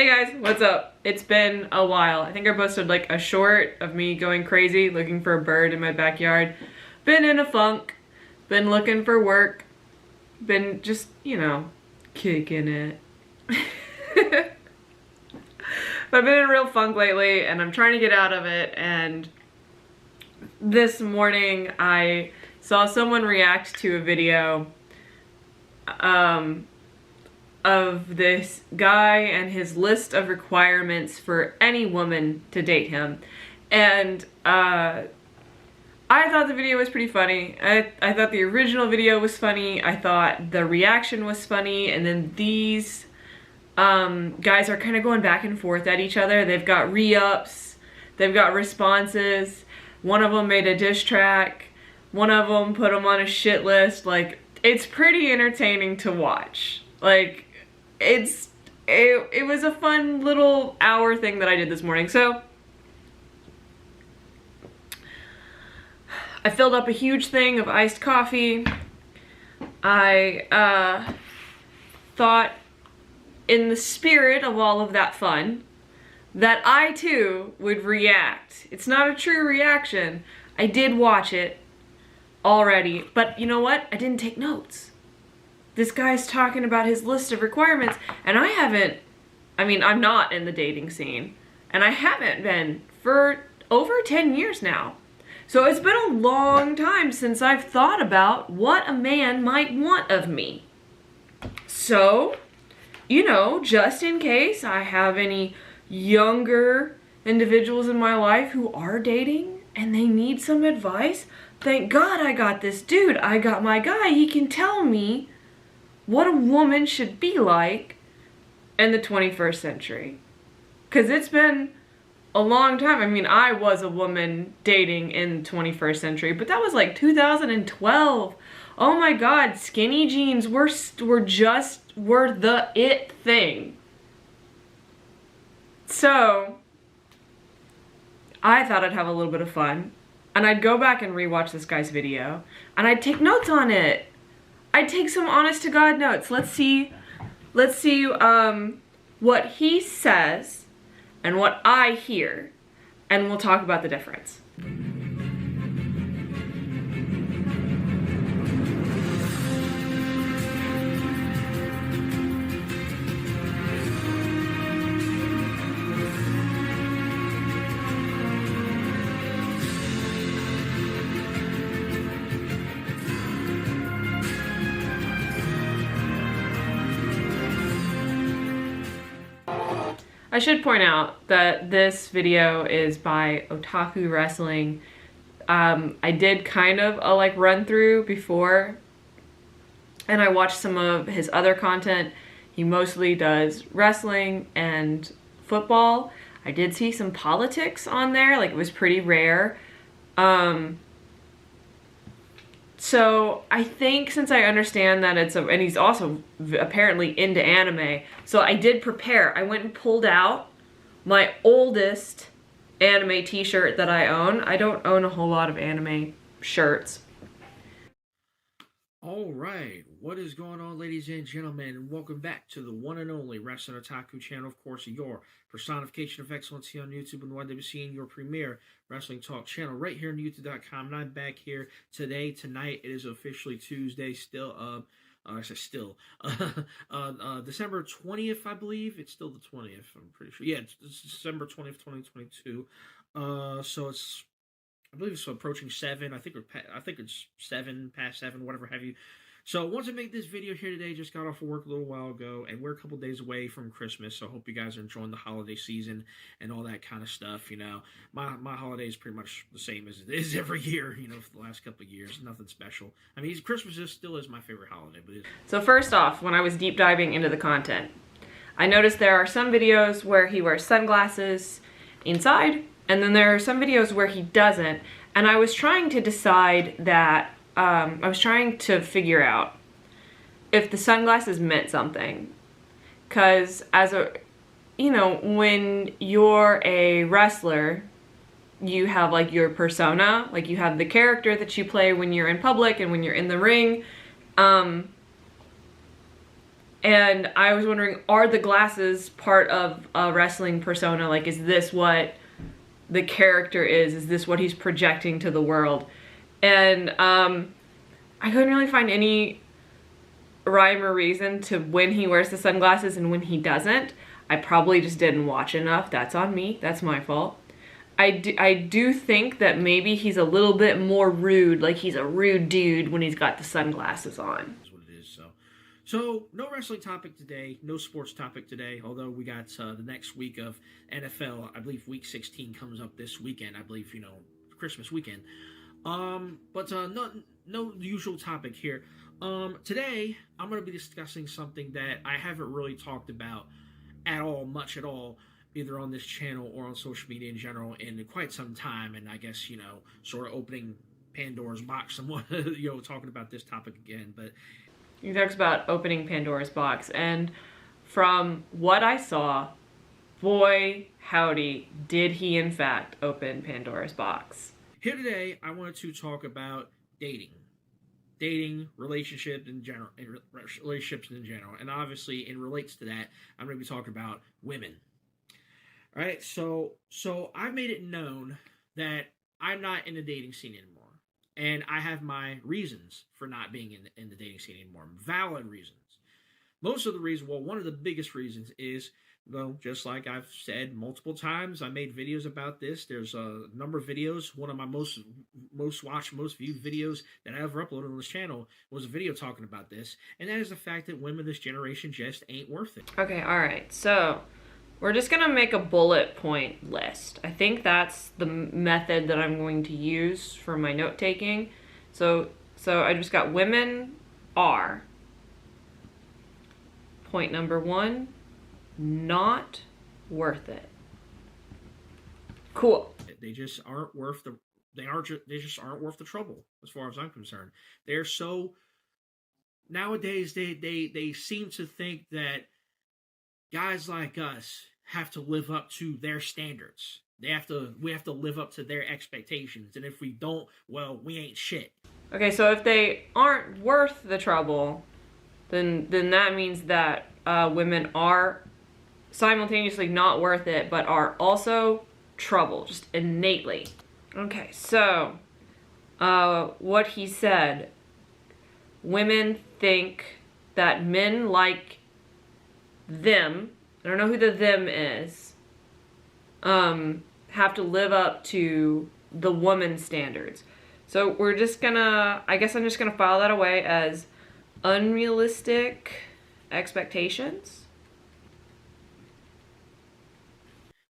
Hey guys, what's up? It's been a while. I think I posted like a short of me going crazy looking for a bird in my backyard. Been in a funk, been looking for work, been just, you know, kicking it. But I've been in a real funk lately and I'm trying to get out of it, and this morning I saw someone react to a video of this guy and his list of requirements for any woman to date him. And I thought the video was pretty funny. I thought the original video was funny. I thought the reaction was funny. And then these guys are kind of going back and forth at each other. They've got re-ups. They've got responses. One of them made a diss track. One of them put them on a shit list. Like, it's pretty entertaining to watch. Like, it was a fun little hour thing that I did this morning. So I filled up a huge thing of iced coffee. I thought, in the spirit of all of that fun, that I too would react. It's not a true reaction. I did watch it already, but you know what? I didn't take notes. This guy's talking about his list of requirements, and I'm not in the dating scene, and I haven't been for over 10 years now. So it's been a long time since I've thought about what a man might want of me. So, you know, just in case I have any younger individuals in my life who are dating and they need some advice, thank God I got this dude. I got my guy. He can tell me what a woman should be like in the 21st century. Because it's been a long time. I mean, I was a woman dating in the 21st century, but that was like 2012. Oh my God, skinny jeans were the it thing. So I thought I'd have a little bit of fun, and I'd go back and rewatch this guy's video, and I'd take notes on it. I'd take some honest to God notes. Let's see what he says and what I hear, and we'll talk about the difference. I should point out that this video is by Otaku Wrestling. I did kind of a run through before, and I watched some of his other content. He mostly does wrestling and football. I did see some politics on there, like it was pretty rare. So I think, since I understand that and he's also apparently into anime, so I did prepare. I went and pulled out my oldest anime t-shirt that I own. I don't own a whole lot of anime shirts. All right, what is going on, ladies and gentlemen, and welcome back to the one and only Wrestling Otaku channel. Of course, your personification of excellence here on YouTube, and WC, your premier wrestling talk channel right here on YouTube.com. And I'm back here tonight. It is officially Tuesday, December 20th, I believe. It's still the 20th, I'm pretty sure. Yeah, it's December 20th, 2022. So it's, I believe it's approaching 7. I think it's 7, past 7, whatever have you. So I wanted to make this video here today. Just got off of work a little while ago, and we're a couple days away from Christmas. So I hope you guys are enjoying the holiday season and all that kind of stuff. You know, my holiday is pretty much the same as it is every year. You know, for the last couple of years, nothing special. I mean, Christmas still is my favorite holiday. But so first off, when I was deep diving into the content, I noticed there are some videos where he wears sunglasses inside, and then there are some videos where he doesn't. And I was trying to decide that, I was trying to figure out if the sunglasses meant something. Because when you're a wrestler, you have like your persona, like you have the character that you play when you're in public and when you're in the ring. And I was wondering, are the glasses part of a wrestling persona? Like, is this what the character is? Is this what he's projecting to the world? And I couldn't really find any rhyme or reason to when he wears the sunglasses and when he doesn't. I probably just didn't watch enough. That's on me. That's my fault. I do think that maybe he's a little bit more rude, like he's a rude dude when he's got the sunglasses on. That's what it is. So no wrestling topic today, no sports topic today, although we got the next week of NFL. I believe week 16 comes up this weekend. I believe, Christmas weekend. But no usual topic here. Today, I'm going to be discussing something that I haven't really talked about much at all, either on this channel or on social media in general in quite some time. And I guess, sort of opening Pandora's box somewhat, talking about this topic again. But he talks about opening Pandora's box. And from what I saw, boy, howdy, did he in fact open Pandora's box. Here today, I wanted to talk about dating, relationships in general, and obviously, it relates to that. I'm going to be talking about women. All right, so I've made it known that I'm not in the dating scene anymore, and I have my reasons for not being in the dating scene anymore. Valid reasons. Most of the reasons, one of the biggest reasons is, well, just like I've said multiple times, I made videos about this. There's a number of videos. One of my most watched, most viewed videos that I ever uploaded on this channel was a video talking about this, and that is the fact that women this generation just ain't worth it. Okay, all right. So we're just gonna make a bullet point list. I think that's the method that I'm going to use for my note taking. So I just got women are. Point number 1. Not worth it. Cool. They just aren't worth they just aren't worth the trouble, as far as I'm concerned. They're so nowadays they seem to think that guys like us have to live up to their standards. We have to live up to their expectations, and if we don't, well, we ain't shit. Okay, so if they aren't worth the trouble, then that means that women are simultaneously not worth it, but are also trouble, just innately. Okay, so what he said, women think that men like them, I don't know who the them is, have to live up to the woman standards. So we're just gonna, I guess I'm just gonna file that away as unrealistic expectations.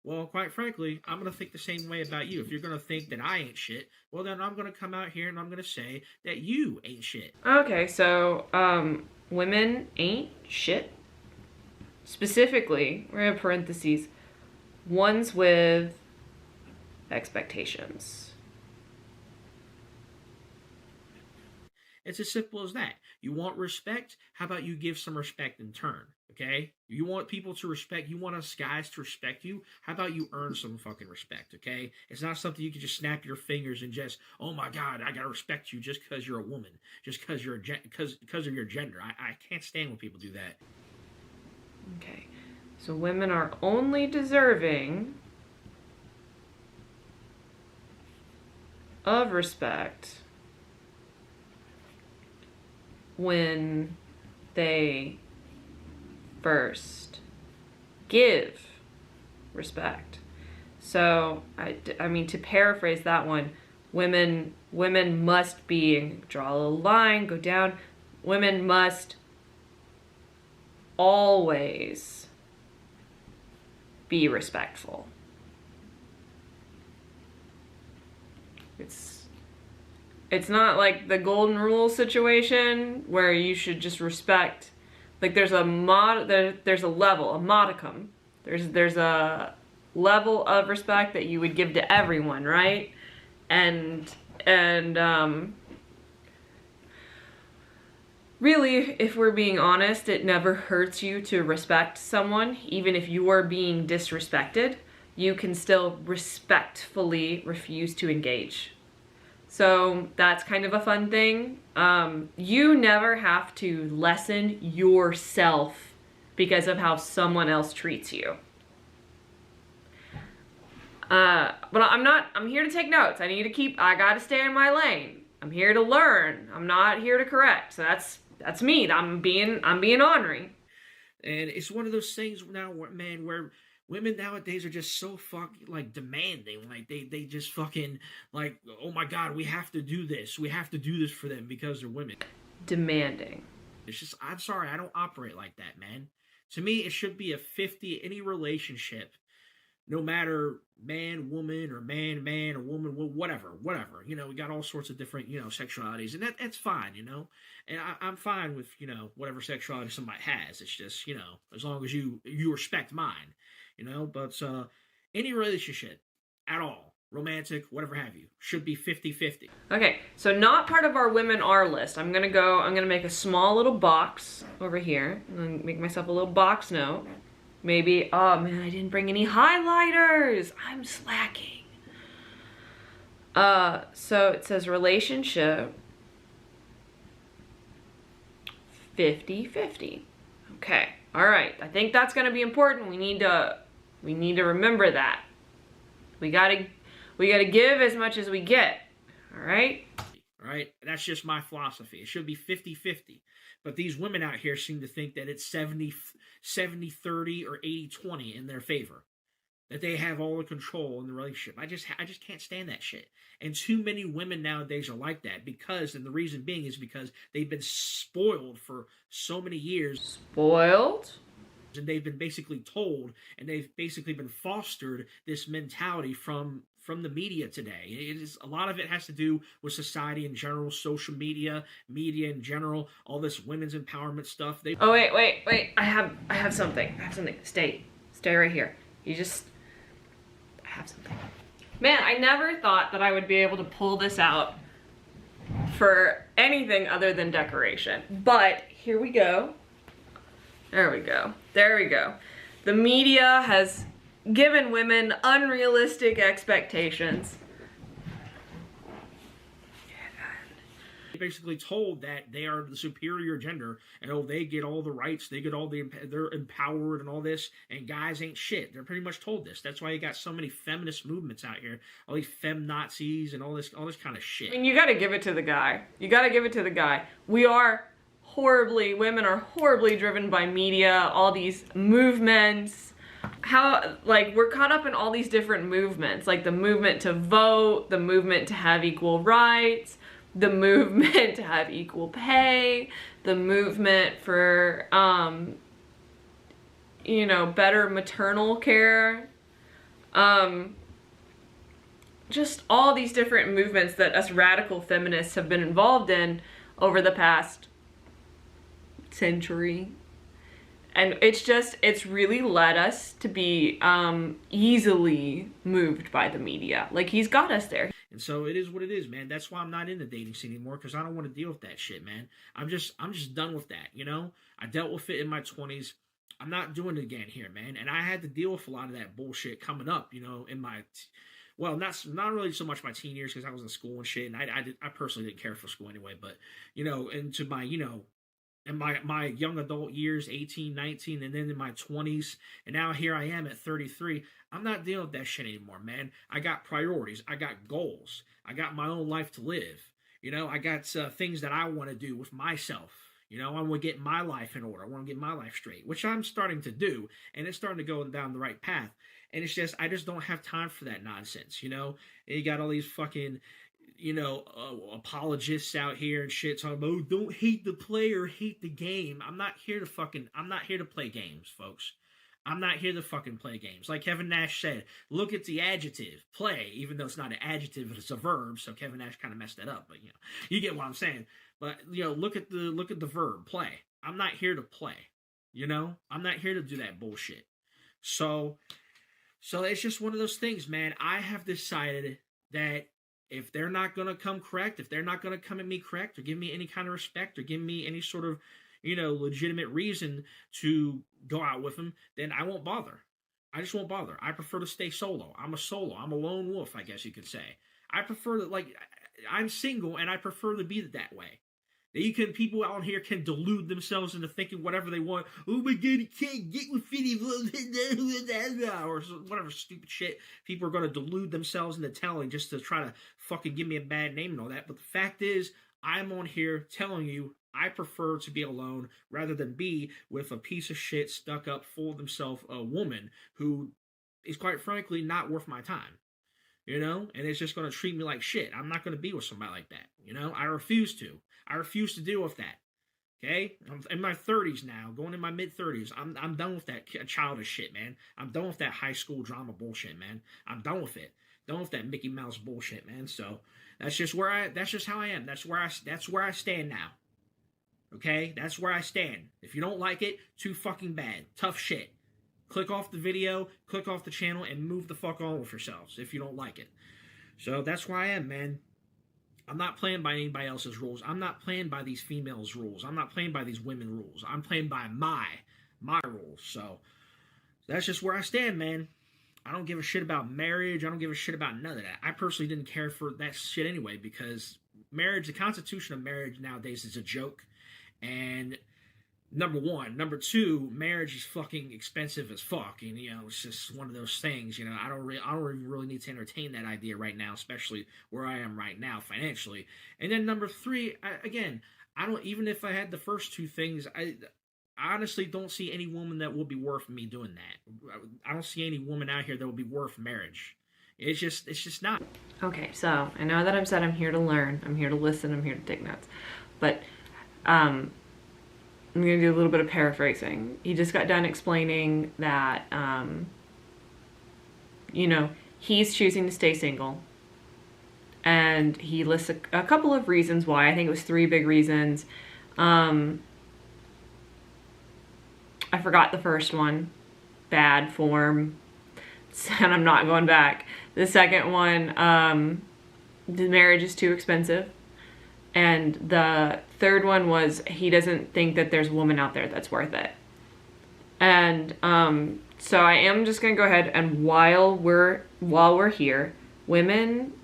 Well, quite frankly, I'm going to think the same way about you. If you're going to think that I ain't shit, well, then I'm going to come out here and I'm going to say that you ain't shit. Okay, so, women ain't shit. Specifically, we're going to parentheses, ones with expectations. It's as simple as that. You want respect? How about you give some respect in turn? Okay? You want people to respect, you want us guys to respect you? How about you earn some fucking respect, okay? It's not something you can just snap your fingers and just, oh my God, I gotta respect you just because you're a woman, just because you're because of your gender. I can't stand when people do that. Okay, so women are only deserving of respect when they first give respect. So I mean, to paraphrase that one, women must be, draw a line, go down, women must always be respectful. It's not like the golden rule situation where you should just respect. Like there's a level, a modicum. There's a level of respect that you would give to everyone, right? And really, if we're being honest, it never hurts you to respect someone. Even if you are being disrespected, you can still respectfully refuse to engage. So that's kind of a fun thing. You never have to lessen yourself because of how someone else treats you. But I'm here to take notes. I gotta stay in my lane. I'm here to learn. I'm not here to correct. So that's me. I'm being honoring. And it's one of those things now, where women nowadays are just so fucking like demanding. Like they just fucking like, oh my god, we have to do this. We have to do this for them because they're women. Demanding. It's just, I'm sorry, I don't operate like that, man. To me, it should be a 50, any relationship, no matter man, woman, or man, or woman, whatever. You know, we got all sorts of different, sexualities, and that's fine, And I'm fine with, whatever sexuality somebody has. It's just, as long as you respect mine, But any relationship at all, romantic, whatever have you, should be 50-50. Okay, so not part of our women are list. I'm gonna make a small little box over here. I'm gonna make myself a little box note. Maybe, oh man, I didn't bring any highlighters. I'm slacking. So it says relationship 50-50. Okay, all right. I think that's gonna be important. We need to remember that. We gotta give as much as we get. All right? All right? That's just my philosophy. It should be 50-50. But these women out here seem to think that it's 70-30 or 80-20 in their favor. That they have all the control in the relationship. I just can't stand that shit. And too many women nowadays are like that and the reason being is because they've been spoiled for so many years. Spoiled? And they've been basically told, and they've basically been fostered this mentality from the media today. It is, a lot of it has to do with society in general, social media in general, all this women's empowerment stuff. Oh wait! I have something. Stay right here. I have something. Man, I never thought that I would be able to pull this out for anything other than decoration. But here we go. There we go. The media has given women unrealistic expectations. Basically told that they are the superior gender and they get all the rights, they're empowered and all this, and guys ain't shit. They're pretty much told this. That's why you got so many feminist movements out here, all these fem Nazis and all this kind of shit. I mean, you gotta give it to the guy. Women are horribly driven by media, all these movements. We're caught up in all these different movements, like the movement to vote, the movement to have equal rights, the movement to have equal pay, the movement for, better maternal care. Just all these different movements that us radical feminists have been involved in over the past century. And it's really led us to be easily moved by the media. Like, he's got us there. And so it is what it is, man. That's why I'm not in the dating scene anymore, because I don't want to deal with that shit, man. I'm just done with that, I dealt with it in my 20s. I'm not doing it again here, man. And I had to deal with a lot of that bullshit coming up, in my, not really so much my teen years, because I was in school and shit, and I personally didn't care for school anyway, but, into my, in my young adult years, 18, 19, and then in my 20s, and now here I am at 33, I'm not dealing with that shit anymore, man. I got priorities. I got goals. I got my own life to live. I got things that I want to do with myself. I want to get my life in order. I want to get my life straight, which I'm starting to do, and it's starting to go down the right path. And it's just, I just don't have time for that nonsense, And you got all these fucking, apologists out here and shit talking about, oh, don't hate the player, hate the game. I'm not here to play games, folks. I'm not here to fucking play games. Like Kevin Nash said, look at the adjective, play, even though it's not an adjective, it's a verb, so Kevin Nash kind of messed that up, but you get what I'm saying. But, look at the verb, play. I'm not here to play, I'm not here to do that bullshit. So it's just one of those things, man. I have decided that if they're not going to come correct, if they're not going to come at me correct or give me any kind of respect or give me any sort of, legitimate reason to go out with them, then I won't bother. I just won't bother. I prefer to stay solo. I'm a lone wolf, I guess you could say. I prefer to, I'm single and I prefer to be that way. People out here can delude themselves into thinking whatever they want. Oh my god, you can't get with it, or whatever stupid shit people are going to delude themselves into telling just to try to fucking give me a bad name and all that. But the fact is, I'm on here telling you I prefer to be alone rather than be with a piece of shit stuck up full of himself a woman who is quite frankly not worth my time. You know, and it's just going to treat me like shit. I'm not going to be with somebody like that. You know, I refuse to. I refuse to deal with that. Okay? I'm in my 30s now, going in my mid-30s. I'm done with that childish shit, man. I'm done with that high school drama bullshit, man. I'm done with it. Done with that Mickey Mouse bullshit, man. So that's just how I am. That's where I stand now. Okay? That's where I stand. If you don't like it, too fucking bad. Tough shit. Click off the video, click off the channel, and move the fuck on with yourselves if you don't like it. So that's where I am, man. I'm not playing by anybody else's rules. I'm not playing by these females' rules. I'm not playing by these women rules. I'm playing by my rules. So that's just where I stand, man. I don't give a shit about marriage. I don't give a shit about none of that. I personally didn't care for that shit anyway because marriage, the constitution of marriage nowadays is a joke. And number one. Number two, marriage is fucking expensive as fuck. And, you know, it's just one of those things, you know, I don't really need to entertain that idea right now, especially where I am right now financially. And then number three, even if I had the first two things, I honestly don't see any woman that will be worth me doing that. I don't see any woman out here that will be worth marriage. It's just not. Okay, so I know that I'm here to learn, I'm here to listen, I'm here to take notes. But, I'm going to do a little bit of paraphrasing. He just got done explaining that, you know, he's choosing to stay single. And he lists a couple of reasons why. I think it was 3 big reasons. I forgot the first one. Bad form. And I'm not going back. The second one, the marriage is too expensive. And the third one was he doesn't think that there's a woman out there that's worth it. And so I am just gonna go ahead and while we're here, women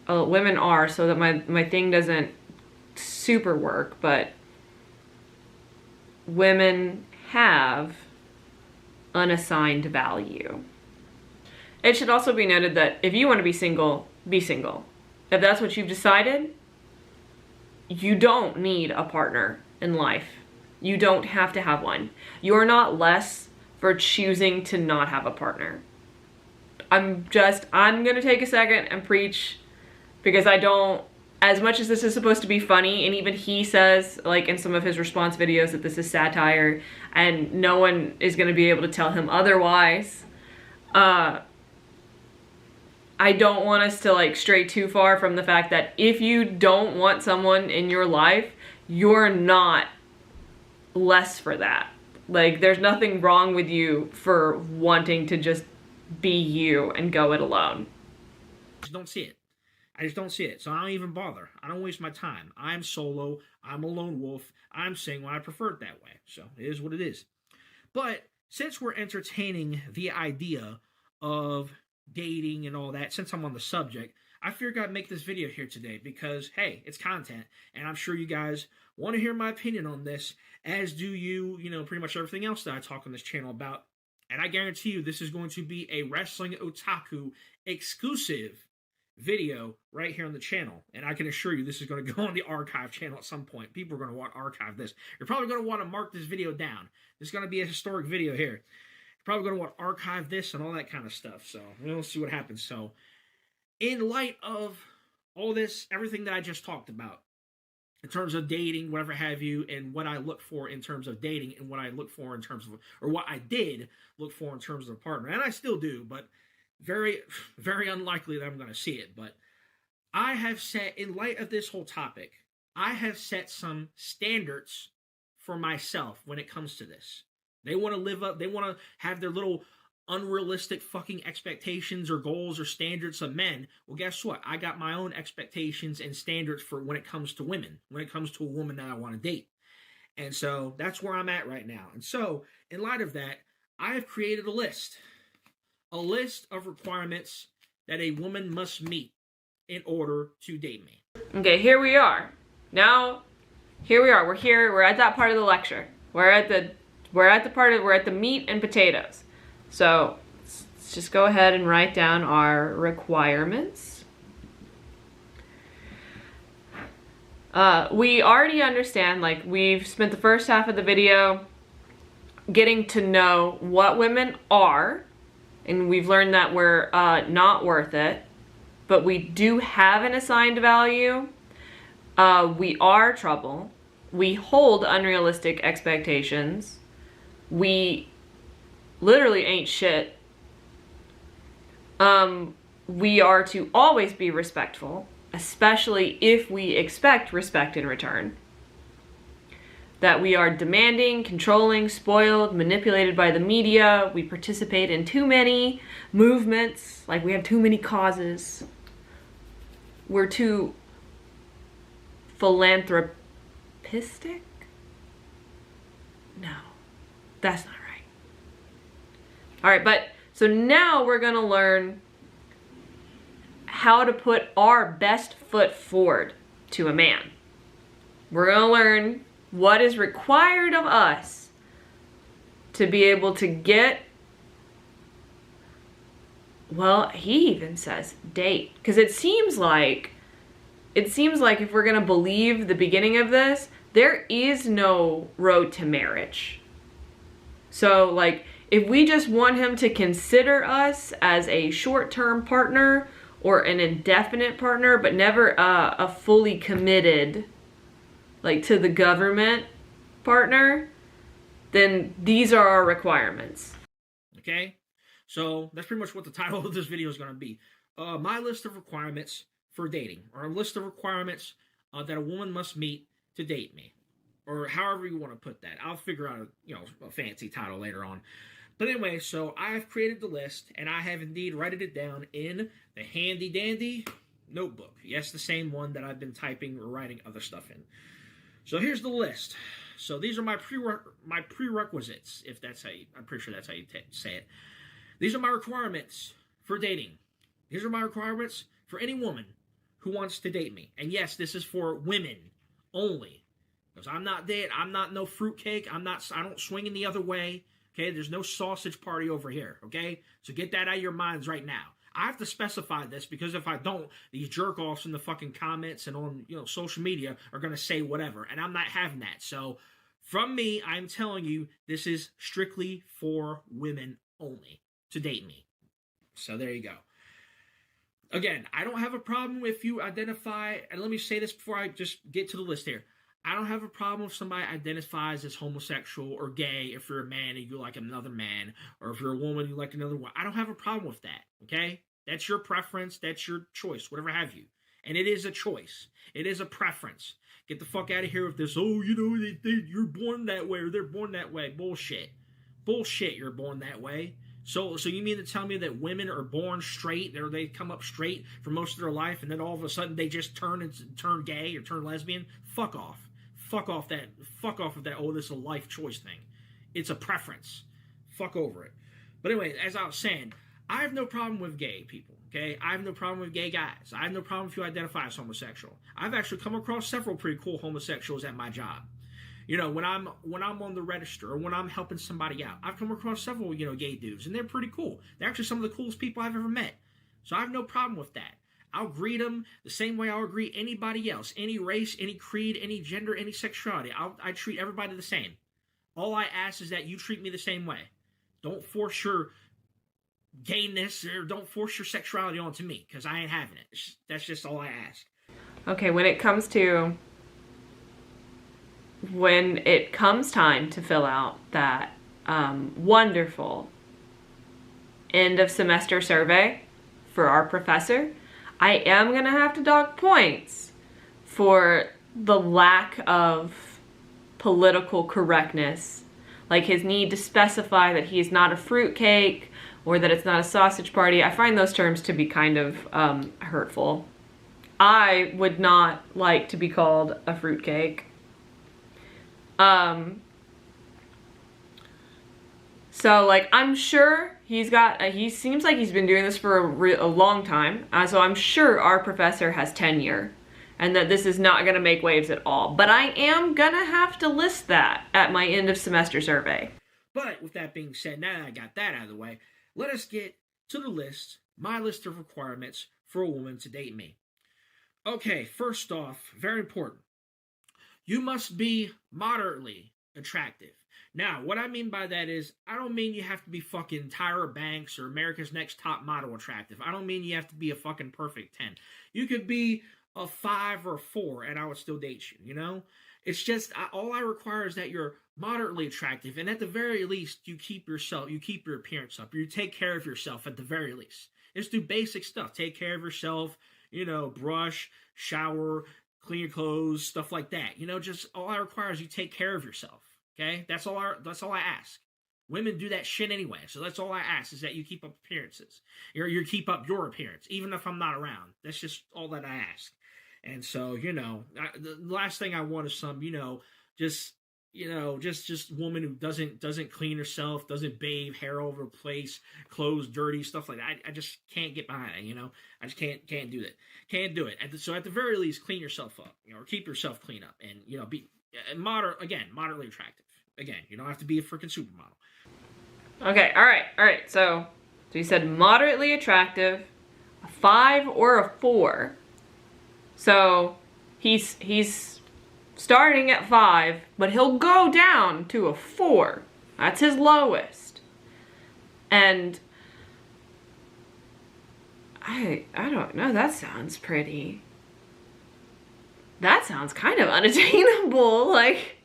are, so that my thing doesn't super work, but women have unassigned value. It should also be noted that if you want to be single, be single. If that's what you've decided, you don't need a partner in life. You don't have to have one. You're not less for choosing to not have a partner. I'm gonna take a second and preach because as much as this is supposed to be funny, and even he says, like in some of his response videos, that this is satire and no one is gonna be able to tell him otherwise, I don't want us to like stray too far from the fact that if you don't want someone in your life, you're not less for that. Like, there's nothing wrong with you for wanting to just be you and go it alone. I just don't see it. So I don't even bother. I don't waste my time. I'm solo. I'm a lone wolf. I'm single. I prefer it that way. So it is what it is. But since we're entertaining the idea of dating and all that, since I'm on the subject, I figured I'd make this video here today because, hey, it's content, and I'm sure you guys want to hear my opinion on this, as do you know, pretty much everything else that I talk on this channel about. And I guarantee you this is going to be a Wrestling Otaku exclusive video right here on the channel. And I can assure you this is going to go on the archive channel at some point. People are going to want to archive this. You're probably going to want to mark this video down. This is going to be a historic video here. Probably going to want to archive this and all that kind of stuff. So we'll see what happens. So in light of all this, everything that I just talked about, in terms of dating, whatever have you, and what I look for in terms of dating, and what I look for in terms of, or what I did look for in terms of a partner, and I still do, but very, very unlikely that I'm going to see it. But I have set, in light of this whole topic, I have set some standards for myself when it comes to this. They want to live up, they want to have their little unrealistic fucking expectations or goals or standards of men. Well, guess what? I got my own expectations and standards for when it comes to women, when it comes to a woman that I want to date. And so that's where I'm at right now. And so in light of that, I have created a list of requirements that a woman must meet in order to date me. Okay, here we are. now here we are. We're at that part of the lecture. We're at the meat and potatoes. So let's just go ahead and write down our requirements. We already understand, like, we've spent the first half of the video getting to know what women are, and we've learned that we're not worth it, but we do have an assigned value. We are trouble. We hold unrealistic expectations. We literally ain't shit. We are to always be respectful, especially if we expect respect in return. That we are demanding, controlling, spoiled, manipulated by the media. We participate in too many movements, like we have too many causes. We're too philanthropistic? No, that's not right. All right, but so now we're gonna learn how to put our best foot forward to a man. We're gonna learn what is required of us to be able to get, well, he even says date, because it seems like if we're gonna believe the beginning of this, there is no road to marriage. So, like, if we just want him to consider us as a short-term partner or an indefinite partner, but never a fully committed, like, to the government partner, then these are our requirements. Okay? So that's pretty much what the title of this video is going to be. My list of requirements for dating, or a list of requirements that a woman must meet to date me, or however you want to put that. I'll figure out a fancy title later on. But anyway, so I have created the list, and I have indeed written it down in the handy dandy notebook. Yes, the same one that I've been typing or writing other stuff in. So here's the list. So these are my prerequisites, if that's how you, I'm pretty sure that's how you say it. These are my requirements for dating. These are my requirements for any woman who wants to date me. And yes, this is for women only. Because I'm not no fruitcake. I don't swing in the other way. Okay, there's no sausage party over here. Okay, so get that out of your minds right now. I have to specify this because if I don't, these jerk-offs in the fucking comments and on social media are going to say whatever, and I'm not having that. So from me, I'm telling you, this is strictly for women only to date me. So there you go. Again, I don't have a problem if you identify, and let me say this before I just get to the list here. I don't have a problem if somebody identifies as homosexual or gay if you're a man and you like another man, or if you're a woman you like another woman. I don't have a problem with that, okay? That's your preference. That's your choice, whatever have you. And it is a choice. It is a preference. Get the fuck out of here with this, you're born that way or they're born that way. Bullshit. Bullshit, you're born that way. So you mean to tell me that women are born straight, or they come up straight for most of their life, and then all of a sudden they just turn gay or turn lesbian? Fuck off. Fuck off of that, this is a life choice thing. It's a preference. Fuck over it. But anyway, as I was saying, I have no problem with gay people, okay? I have no problem with gay guys. I have no problem if you identify as homosexual. I've actually come across several pretty cool homosexuals at my job. When I'm on the register or when I'm helping somebody out, I've come across several, gay dudes, and they're pretty cool. They're actually some of the coolest people I've ever met. So I have no problem with that. I'll greet them the same way I'll greet anybody else, any race, any creed, any gender, any sexuality. I treat everybody the same. All I ask is that you treat me the same way. Don't force your gayness or don't force your sexuality onto me, because I ain't having it. That's just all I ask. Okay, when it comes time to fill out that wonderful end of semester survey for our professor, I am going to have to dock points for the lack of political correctness, like his need to specify that he is not a fruitcake or that it's not a sausage party. I find those terms to be kind of hurtful. I would not like to be called a fruitcake. So, like, I'm sure he seems like he's been doing this for a long time. So I'm sure our professor has tenure. and that this is not gonna make waves at all. But I am gonna have to list that at my end of semester survey. But with that being said, now that I got that out of the way, let us get to the list, my list of requirements for a woman to date me. Okay, first off, very important. You must be moderately attractive. Now, what I mean by that is, I don't mean you have to be fucking Tyra Banks or America's Next Top Model attractive. I don't mean you have to be a fucking perfect 10. You could be a 5 or a 4 and I would still date you, you know? It's just, all I require is that you're moderately attractive, and at the very least, you keep your appearance up. You take care of yourself at the very least. Just do basic stuff. Take care of yourself, you know, brush, shower, clean your clothes, stuff like that. You know, just all I require is you take care of yourself. Okay? That's all I ask. Women do that shit anyway, so that's all I ask is that you keep up appearances. You keep up your appearance, even if I'm not around. That's just all that I ask. And so, you know, the last thing I want is some, just woman who doesn't clean herself, doesn't bathe, hair all over the place, clothes dirty, stuff like that. I just can't get behind it, I just can't do that. Can't do it. So at the very least, clean yourself up, or keep yourself clean up, and be moderately attractive. Again, you don't have to be a freaking supermodel. Okay, all right. So you said moderately attractive, a 5 or a 4. So he's starting at 5, but he'll go down to a 4. That's his lowest. And I don't know, that sounds pretty. That sounds kind of unattainable, like,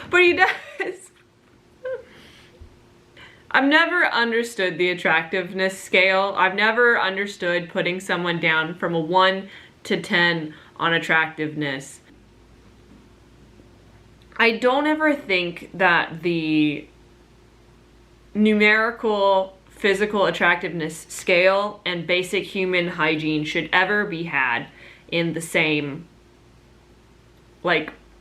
but he does. I've never understood the attractiveness scale. I've never understood putting someone down from a 1 to 10 on attractiveness. I don't ever think that the numerical physical attractiveness scale and basic human hygiene should ever be had in the same,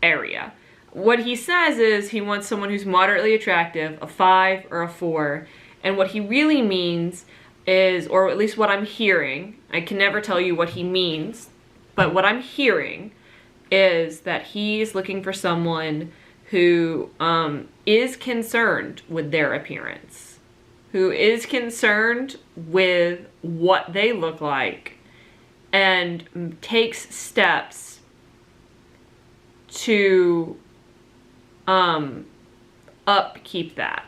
area. What he says is he wants someone who's moderately attractive, a 5 or a 4, and what he really means is, or at least what I'm hearing, I can never tell you what he means, but what I'm hearing is that he's looking for someone who is concerned with their appearance, who is concerned with what they look like, and takes steps to upkeep that.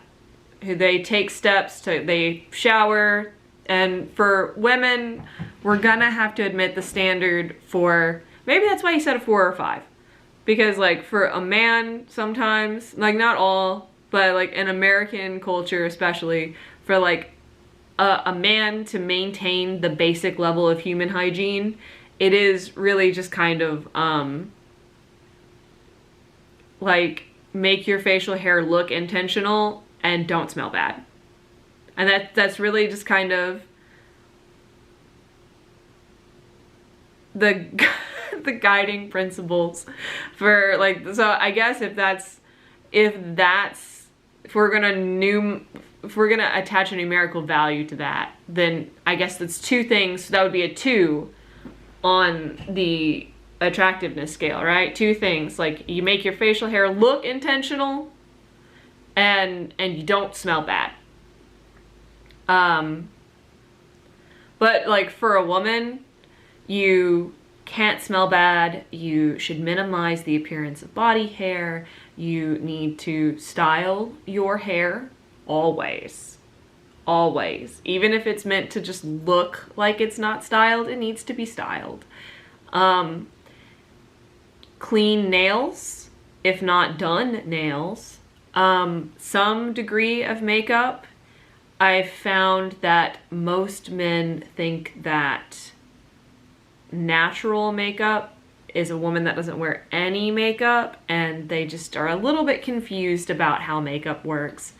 They take steps they shower, and for women, we're gonna have to admit the standard for, maybe that's why he said a 4 or 5. Because for a man sometimes, not all, but in American culture especially, for a man to maintain the basic level of human hygiene, it is really just kind of make your facial hair look intentional and don't smell bad. And that's really just kind of the the guiding principles for so I guess if we're gonna attach a numerical value to that, then I guess that's 2 things. So that would be a 2 on the attractiveness scale, right? 2 things, you make your facial hair look intentional and you don't smell bad. But for a woman, you can't smell bad. You should minimize the appearance of body hair. You need to style your hair always. Always. Even if it's meant to just look like it's not styled, it needs to be styled. Clean nails, if not done nails. Some degree of makeup. I've found that most men think that natural makeup is a woman that doesn't wear any makeup, and they just are a little bit confused about how makeup works.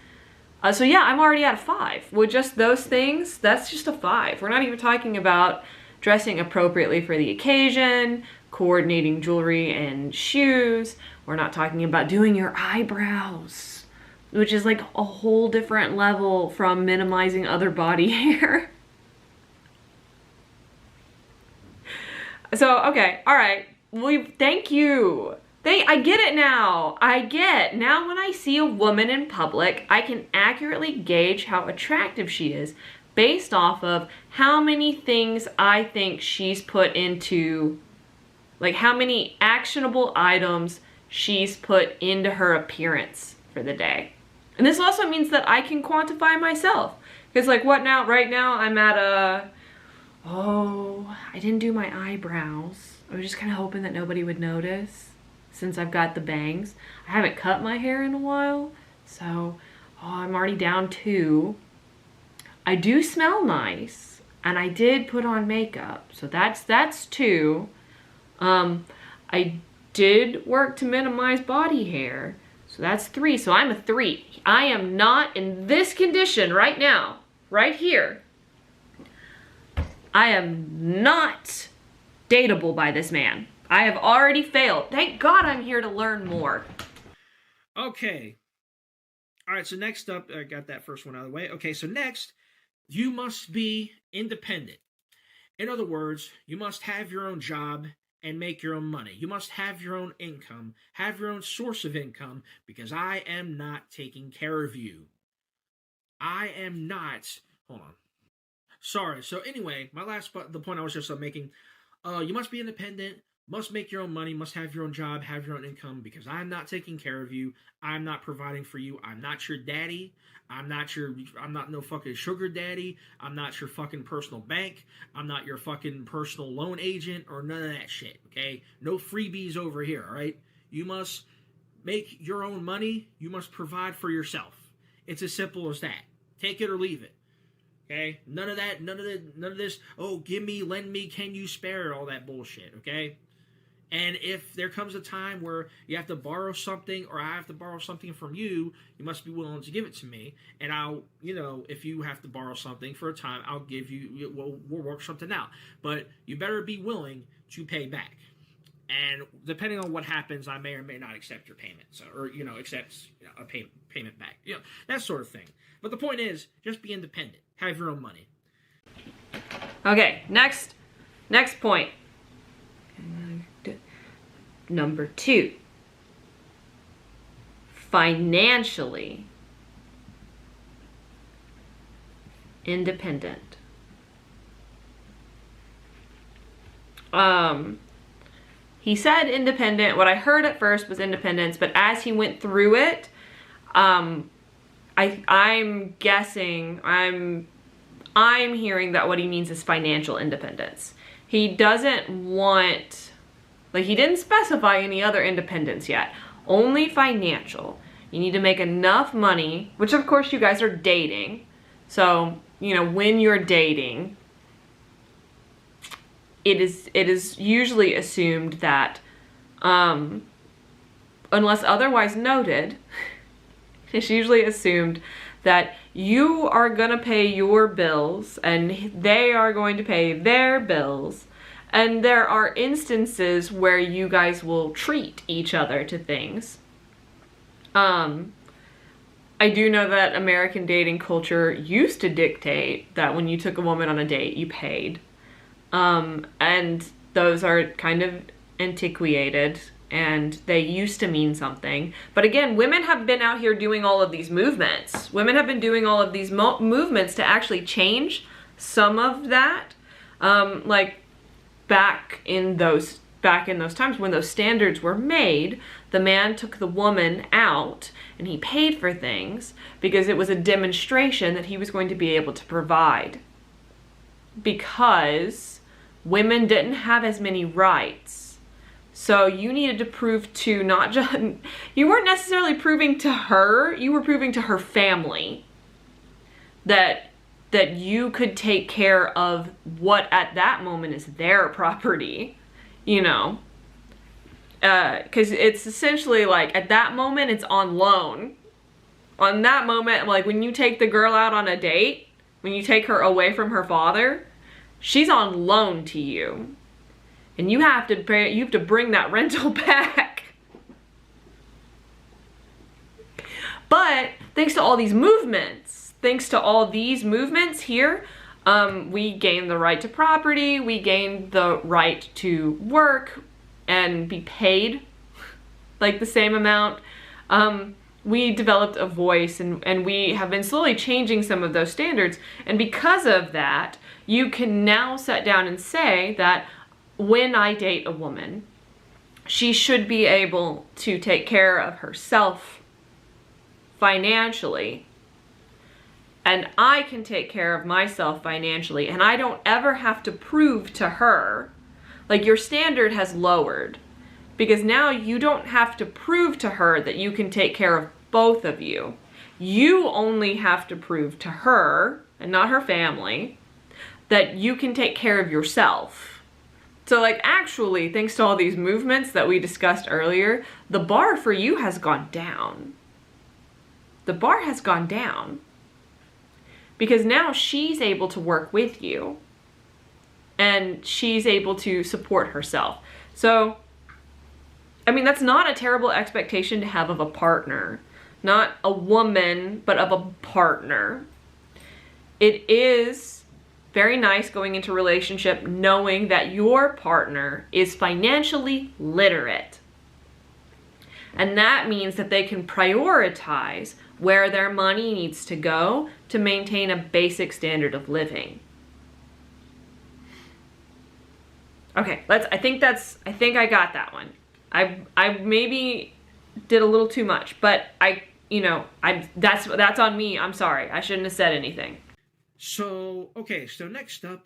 So yeah, I'm already at a 5. With just those things, that's just a 5. We're not even talking about dressing appropriately for the occasion, coordinating jewelry and shoes. We're not talking about doing your eyebrows, which is a whole different level from minimizing other body hair. So, okay, all right. Thank you. I get it now. Now when I see a woman in public, I can accurately gauge how attractive she is based off of how many things I think she's put into, like how many actionable items she's put into her appearance for the day. And this also means that I can quantify myself. Because like what now? Right now I'm at I didn't do my eyebrows. I was just kind of hoping that nobody would notice since I've got the bangs. I haven't cut my hair in a while, so I'm already down 2. I do smell nice, and I did put on makeup, so that's 2. I did work to minimize body hair, so that's 3. So I'm a 3. I am not in this condition right now, right here. I am not dateable by this man. I have already failed. Thank God I'm here to learn more. Okay. All right, so next up, I got that first one out of the way. Okay, so next, you must be independent. In other words, you must have your own job and make your own money. You must have your own income, have your own source of income, because I am not taking care of you. I am not. Hold on. Sorry. So anyway, the point I was just making, you must be independent, must make your own money, must have your own job, have your own income, because I'm not taking care of you. I'm not providing for you. I'm not your daddy. I'm not no fucking sugar daddy. I'm not your fucking personal bank. I'm not your fucking personal loan agent or none of that shit, okay? No freebies over here, all right? You must make your own money. You must provide for yourself. It's as simple as that. Take it or leave it. Okay? None of this, oh, give me, lend me, can you spare, all that bullshit, okay? And if there comes a time where you have to borrow something or I have to borrow something from you, you must be willing to give it to me. And I'll, if you have to borrow something for a time, I'll give you, we'll work something out. But you better be willing to pay back. And depending on what happens, I may or may not accept your payment. So, or, accept a payment back. That sort of thing. But the point is, just be independent. Have your own money. Okay, next point. Number 2. Financially independent. He said independent. What I heard at first was independence, but as he went through it, I'm guessing, I'm hearing that what he means is financial independence. He doesn't want, he didn't specify any other independence yet. Only financial. You need to make enough money, which of course you guys are dating. So, when you're dating, it is usually assumed that, unless otherwise noted, it's usually assumed that you are gonna pay your bills and they are going to pay their bills. And there are instances where you guys will treat each other to things. I do know that American dating culture used to dictate that when you took a woman on a date, you paid. And those are kind of antiquated and they used to mean something. But again, women have been out here doing all of these movements. Women have been doing all of these movements to actually change some of that. Back in those times when those standards were made, the man took the woman out and he paid for things because it was a demonstration that he was going to be able to provide. Because women didn't have as many rights. So you needed to prove to not just, you weren't necessarily proving to her, you were proving to her family that you could take care of what at that moment is their property, because it's essentially at that moment it's on loan. On that moment, when you take the girl out on a date, when you take her away from her father, she's on loan to you. And you have to bring that rental back. But thanks to all these movements here, We gained the right to property, we gained the right to work and be paid like the same amount. We developed a voice, and we have been slowly changing some of those standards. And because of that, you can now sit down and say that when I date a woman, she should be able to take care of herself financially, and I can take care of myself financially, and I don't ever have to prove to her, like, your standard has lowered, because now you don't have to prove to her that you can take care of both of you. You only have to prove to her, and not her family, that you can take care of yourself. So, like, actually, thanks to all these movements that we discussed earlier, the bar for you has gone down. The bar has gone down. Because now she's able to work with you. And she's able to support herself. So, I mean, that's not a terrible expectation to have of a partner. Not a woman, but of a partner. It is very nice going into a relationship knowing that your partner is financially literate. And that means that they can prioritize where their money needs to go to maintain a basic standard of living. Okay, I think I got that one. I maybe did a little too much, but that's on me. I'm sorry. I shouldn't have said anything. So, okay, so next up,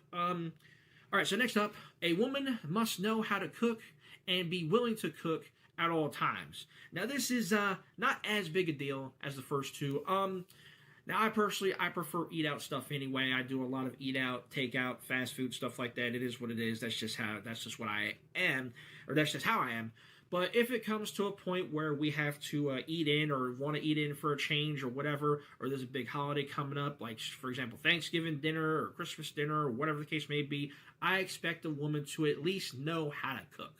a woman must know how to cook and be willing to cook at all times. Now, this is not as big a deal as the first two. Now, I prefer eat-out stuff anyway. I do a lot of eat-out, take-out, fast food, stuff like that. It is what it is. That's just what I am, or that's just how I am. But if it comes to a point where we have to eat in or want to eat in for a change or whatever, or there's a big holiday coming up, like, for example, Thanksgiving dinner or Christmas dinner or whatever the case may be, I expect a woman to at least know how to cook.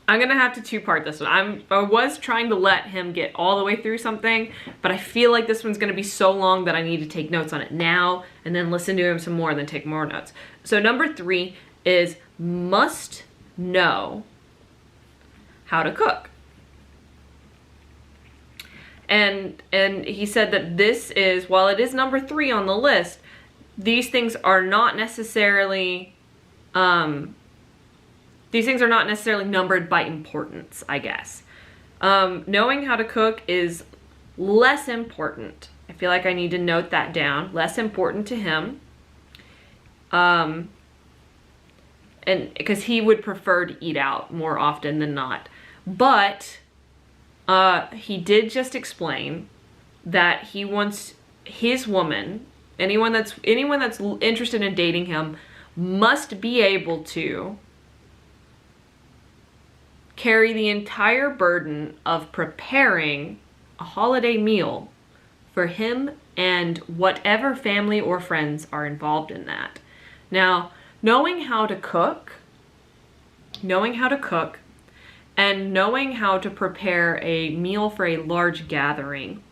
I'm going to have to two-part this one. I was trying to let him get all the way through something, but I feel like this one's going to be so long that I need to take notes on it now and then listen to him some more and then take more notes. So number 3 is must know how to cook. And he said that this is, while it is number 3 on the list, these things are not necessarily numbered by importance, I guess. Knowing how to cook is less important. I feel like I need to note that down. Less important to him. And because he would prefer to eat out more often than not. But he did just explain that he wants his woman, anyone that's interested in dating him, must be able to carry the entire burden of preparing a holiday meal for him and whatever family or friends are involved in that. Now, knowing how to cook and knowing how to prepare a meal for a large gathering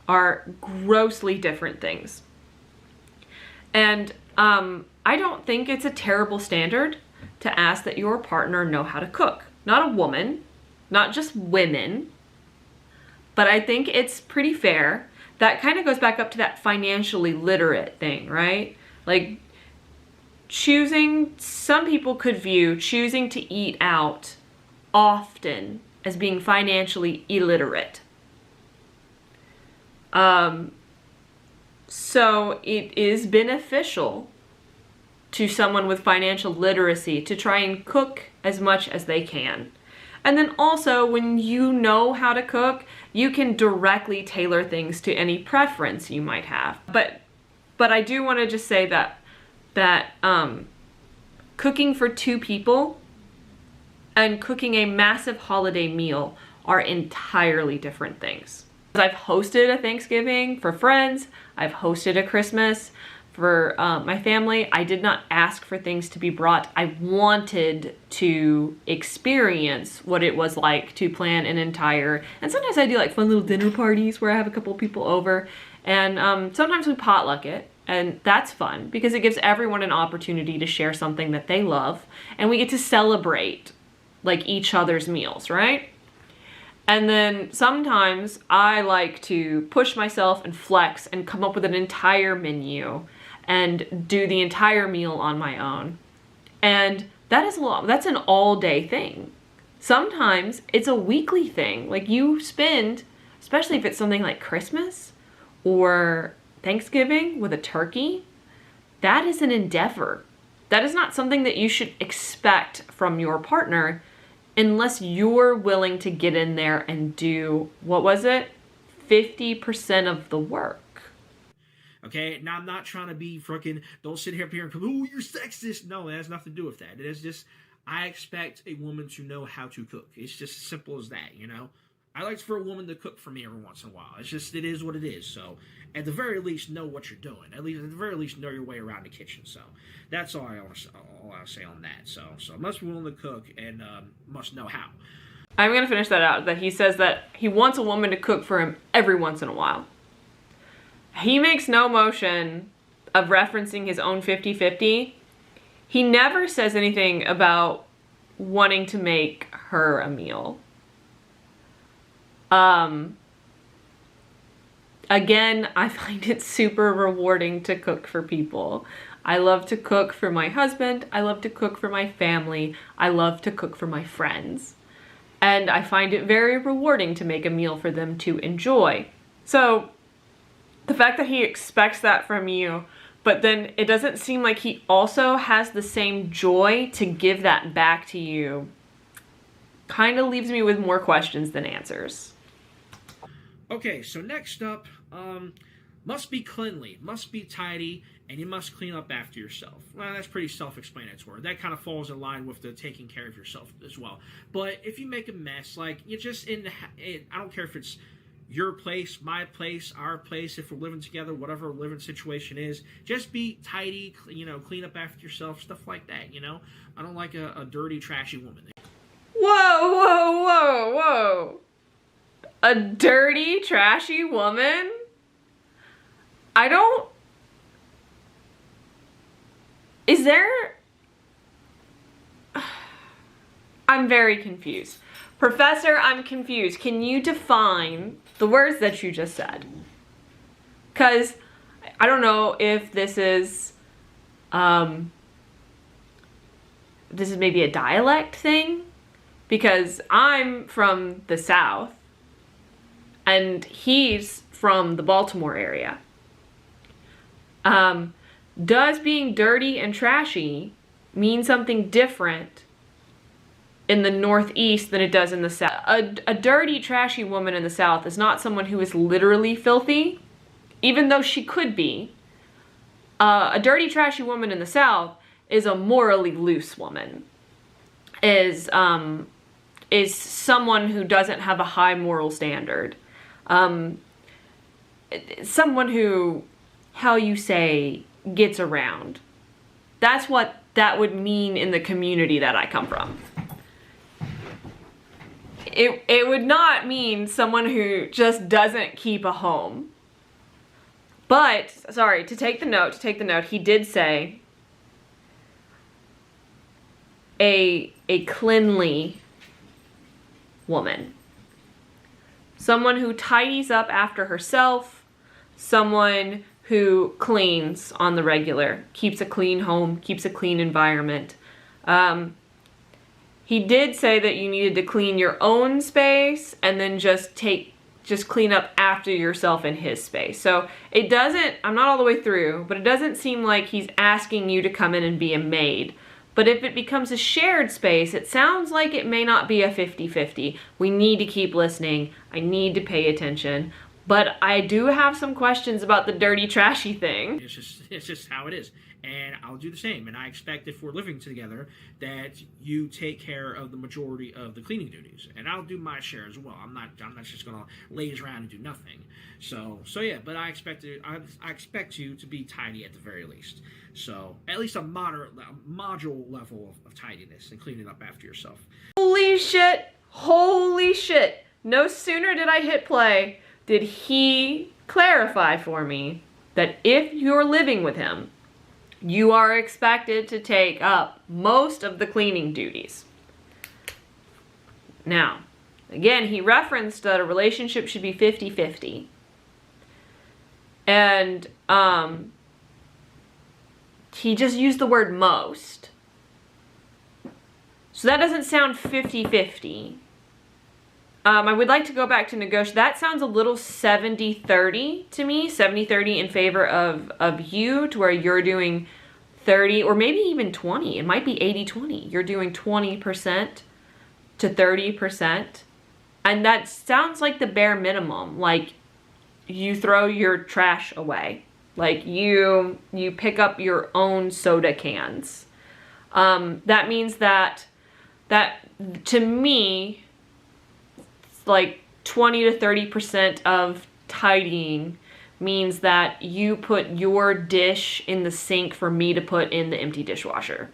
are grossly different things. And I don't think it's a terrible standard to ask that your partner know how to cook. Not a woman, not just women, but I think it's pretty fair. That kind of goes back up to that financially literate thing, right? Like, some people could view choosing to eat out often as being financially illiterate. So it is beneficial to someone with financial literacy to try and cook as much as they can. And then also, when you know how to cook, you can directly tailor things to any preference you might have. But I do want to just say that cooking for 2 people and cooking a massive holiday meal are entirely different things. I've hosted a Thanksgiving for friends. I've hosted a Christmas for my family. I did not ask for things to be brought. I wanted to experience what it was like to plan an entire, and sometimes I do like fun little dinner parties where I have a couple people over, and sometimes we potluck it. And that's fun because it gives everyone an opportunity to share something that they love, and we get to celebrate like each other's meals, right? And then sometimes I like to push myself and flex and come up with an entire menu and do the entire meal on my own. And that is a lot. That's an all-day thing. Sometimes it's a weekly thing. Like you spend, especially if it's something like Christmas or Thanksgiving with a turkey, that is an endeavor. That is not something that you should expect from your partner unless you're willing to get in there and do, what was it? 50% of the work. Okay, now I'm not trying to be fucking, don't sit here and come, oh, you're sexist. No, it has nothing to do with that. It is just, I expect a woman to know how to cook. It's just as simple as that, you know? I like for a woman to cook for me every once in a while. It's just, it is what it is. So, at the very least, know what you're doing. At the very least, know your way around the kitchen. So, that's all I want to say on that. So must be willing to cook and must know how. I'm going to finish that out, that he says that he wants a woman to cook for him every once in a while. He makes no motion of referencing his own 50-50. He never says anything about wanting to make her a meal. Again, I find it super rewarding to cook for people. I love to cook for my husband. I love to cook for my family. I love to cook for my friends. And I find it very rewarding to make a meal for them to enjoy. So, the fact that he expects that from you, but then it doesn't seem like he also has the same joy to give that back to you, kind of leaves me with more questions than answers. Okay, so next up, must be cleanly, must be tidy, and you must clean up after yourself. Well, that's pretty self-explanatory. That kind of falls in line with the taking care of yourself as well. But if you make a mess, like, you're just I don't care if it's your place, my place, our place, if we're living together, whatever living situation is, just be tidy, clean up after yourself, stuff like that, I don't like a dirty, trashy woman. Whoa. A dirty, trashy woman? I'm very confused. Professor, I'm confused. Can you define the words that you just said? Because I don't know if this is maybe a dialect thing, because I'm from the South and he's from the Baltimore area. Does being dirty and trashy mean something different in the Northeast than it does in the South? A dirty, trashy woman in the South is not someone who is literally filthy, even though she could be. A dirty, trashy woman in the South is a morally loose woman. Is someone who doesn't have a high moral standard. Someone who, gets around. That's what that would mean in the community that I come from. It would not mean someone who just doesn't keep a home. But, sorry, to take the note, he did say a cleanly woman. Someone who tidies up after herself, someone who cleans on the regular, keeps a clean home, keeps a clean environment. He did say that you needed to clean your own space and then just clean up after yourself in his space. So it doesn't, I'm not all the way through, but it doesn't seem like he's asking you to come in and be a maid. But if it becomes a shared space, it sounds like it may not be a 50-50. We need to keep listening. I need to pay attention. But I do have some questions about the dirty, trashy thing. It's just how it is. And I'll do the same. And I expect if we're living together that you take care of the majority of the cleaning duties. And I'll do my share as well. I'm not just gonna laze around and do nothing. So yeah, but I expect you to be tidy at the very least. So at least a module level of tidiness and cleaning up after yourself. Holy shit. No sooner did I hit play did he clarify for me that if you're living with him, you are expected to take up most of the cleaning duties. Now, again, he referenced that a relationship should be 50-50. And he just used the word most. So that doesn't sound 50-50. I would like to go back to negotiate. That sounds a little 70-30 to me. 70-30 in favor of you, to where you're doing 30 or maybe even 20. It might be 80-20. You're doing 20% to 30%. And that sounds like the bare minimum. Like, you throw your trash away. Like, you pick up your own soda cans. That means that to me, like 20 to 30% of tidying means that you put your dish in the sink for me to put in the empty dishwasher.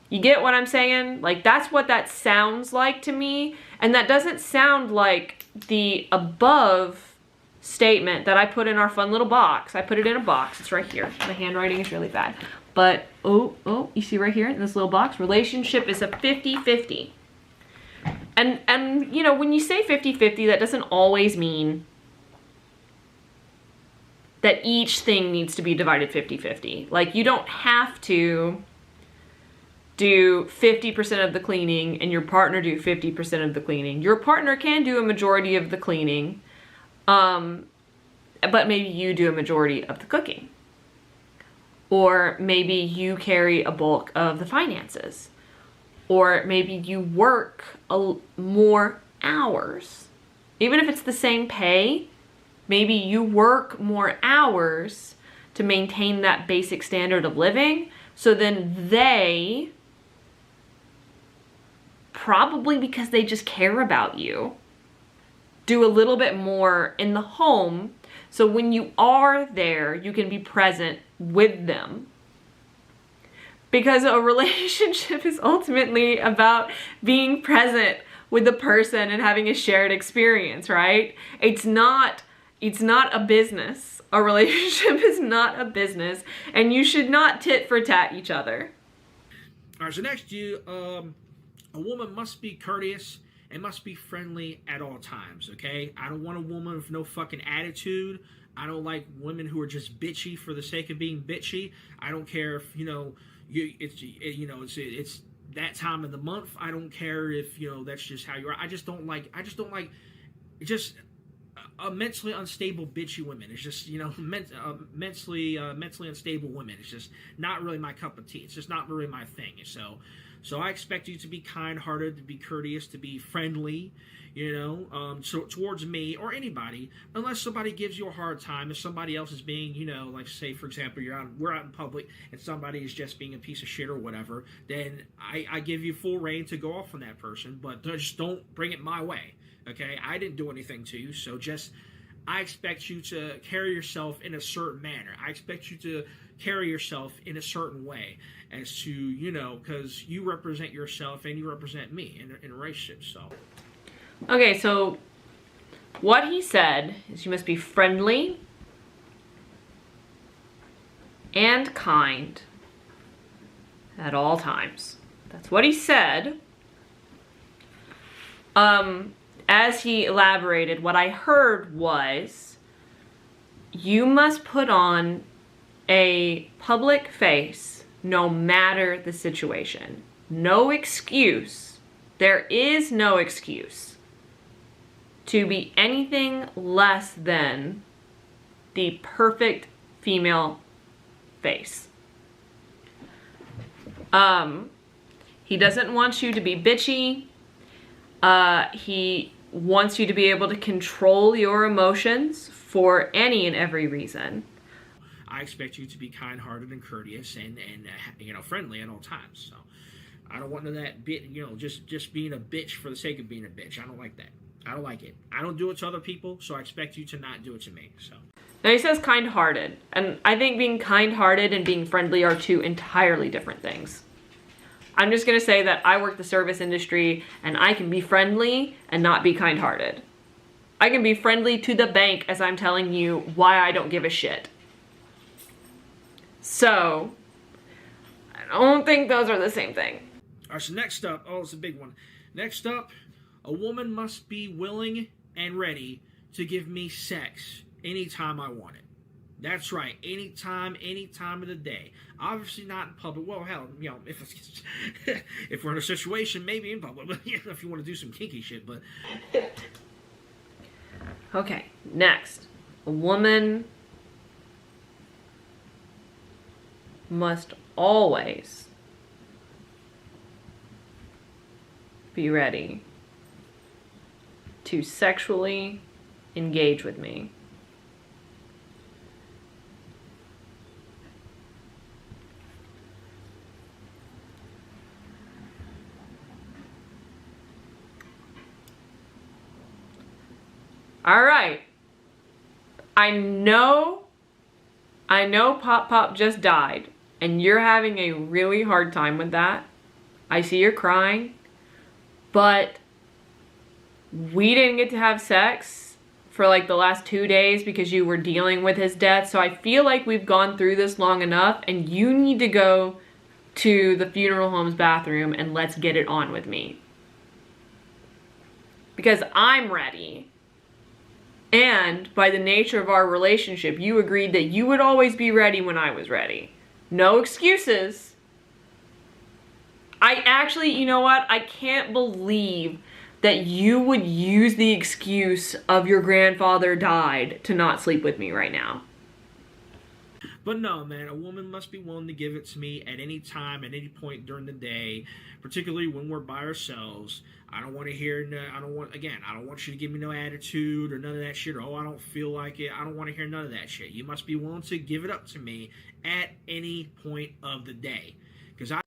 You get what I'm saying? Like, that's what that sounds like to me. And that doesn't sound like the above statement that I put in our fun little box. I put it in a box. It's right here. My handwriting is really bad. But, oh, you see right here in this little box? Relationship is a 50-50. And you know, when you say 50-50, that doesn't always mean that each thing needs to be divided 50-50. Like, you don't have to do 50% of the cleaning and your partner do 50% of the cleaning. Your partner can do a majority of the cleaning, but maybe you do a majority of the cooking. Or maybe you carry a bulk of the finances. Or maybe you work more hours. Even if it's the same pay, maybe you work more hours to maintain that basic standard of living. So then they, probably because they just care about you, do a little bit more in the home. So when you are there, you can be present with them. Because a relationship is ultimately about being present with the person and having a shared experience, right? It's not a business. A relationship is not a business, and you should not tit for tat each other. All right, so next, a woman must be courteous and must be friendly at all times, okay? I don't want a woman with no fucking attitude. I don't like women who are just bitchy for the sake of being bitchy. I don't care if, it's that time of the month. I don't care if, that's just how you are. I just don't like mentally unstable bitchy women. It's just, mentally unstable women. It's just not really my cup of tea. It's just not really my thing. So I expect you to be kind-hearted, to be courteous, to be friendly, towards me or anybody, unless somebody gives you a hard time. If somebody else is being, like, say, for example, we're out in public and somebody is just being a piece of shit or whatever, then I give you full reign to go off on that person, but just don't bring it my way, okay? I didn't do anything to you, so I expect you to carry yourself in a certain manner. I expect you to carry yourself in a certain way as to, because you represent yourself and you represent me in a relationship, so. Okay, so what he said is you must be friendly and kind at all times. That's what he said. As he elaborated, what I heard was you must put on a public face no matter the situation. No excuse. There is no excuse to be anything less than the perfect female face. He doesn't want you to be bitchy. He wants you to be able to control your emotions for any and every reason. I expect you to be kind-hearted and courteous and friendly at all times. So I don't want none of that just being a bitch for the sake of being a bitch. I don't like that. I don't like it. I don't do it to other people, so I expect you to not do it to me. So now he says kind-hearted, and I think being kind-hearted and being friendly are two entirely different things. I'm just gonna say that I work the service industry and I can be friendly and not be kind-hearted. I can be friendly to the bank as I'm telling you why I don't give a shit. So, I don't think those are the same thing. All right, so next up, oh, it's a big one. Next up, a woman must be willing and ready to give me sex anytime I want it. That's right, anytime, any time of the day. Obviously not in public. Well, hell, you know, if we're in a situation, maybe in public. But you know, if you want to do some kinky shit, but. Okay, next. A woman must always be ready to sexually engage with me. All right. I know Pop Pop just died, and you're having a really hard time with that. I see you're crying, but we didn't get to have sex for like the last 2 days because you were dealing with his death. So I feel like we've gone through this long enough, and you need to go to the funeral home's bathroom and let's get it on with me. Because I'm ready. And by the nature of our relationship, you agreed that you would always be ready when I was ready. No excuses. I actually, you know what? I can't believe that you would use the excuse of your grandfather died to not sleep with me right now. But no, man, a woman must be willing to give it to me at any time, at any point during the day, particularly when we're by ourselves. I don't want to hear, I don't want you to give me no attitude or none of that shit, or, oh, I don't feel like it. I don't want to hear none of that shit. You must be willing to give it up to me at any point of the day. Because